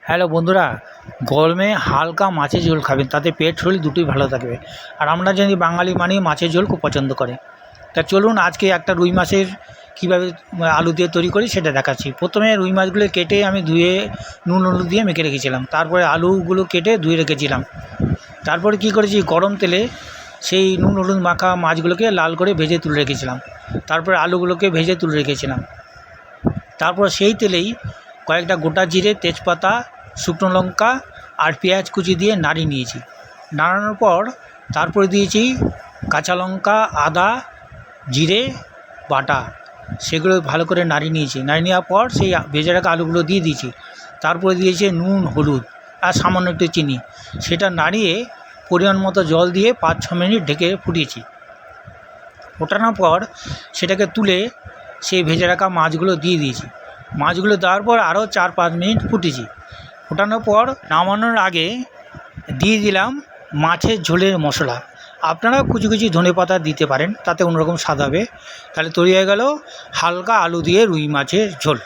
Hello বন্ধুরা, গরমে হালকা মাছের ঝোল খাবেন, তাতে পেট শরীর দুটোই ভালো থাকবে। আর আমরা জানি বাঙালি মানেই মাছের ঝোল খুব পছন্দ করে। তা চলুন আজকে একটা রুই মাছের কীভাবে আলু দিয়ে তৈরি করি সেটা দেখাচ্ছি। প্রথমে রুই মাছগুলো কেটে আমি ধুয়ে নুন হলুদ দিয়ে মেখে রেখেছিলাম, তারপরে আলুগুলো কেটে ধুয়ে রেখেছিলাম। তারপরে কী করেছি, গরম তেলে সেই নুন হলুদ মাখা মাছগুলোকে লাল করে ভেজে তুলে রেখেছিলাম। তারপরে আলুগুলোকে ভেজে তুলে রেখেছিলাম। তারপর সেই তেলেই কয়েকটা গোটা জিরে, তেজপাতা, শুকনো লঙ্কা আর পেঁয়াজ কুচি দিয়ে নাড়িয়ে নিয়েছি। নাড়ানোর পর তারপরে দিয়েছি কাঁচা লঙ্কা, আদা, জিরে বাটা, সেগুলো ভালো করে নাড়িয়ে নিয়েছি। নাড়িয়ে নেওয়ার পর সেই ভেজে রাখা আলুগুলো দিয়ে দিয়েছি। তারপরে দিয়েছি নুন, হলুদ আর সামান্য একটু চিনি। সেটা নাড়িয়ে পরিমাণ মতো জল দিয়ে 5-6 মিনিট ঢেকে ফুটিয়েছি। ফোটানোর পর সেটাকে তুলে সেই ভেজে রাখা মাছগুলো দিয়ে দিয়েছি। মাছগুলো দেওয়ার পর আরও 4-5 মিনিট ফুটিয়েছি। ফোটানোর পর নামানোর আগে দিয়ে দিলাম মাছের ঝোলের মশলা। আপনারা কুচি কুচি ধনেপাতা দিতে পারেন, তাতে অন্যরকম স্বাদ হবে। তাহলে তৈরি হয়ে গেল হালকা আলু দিয়ে রুই মাছের ঝোল।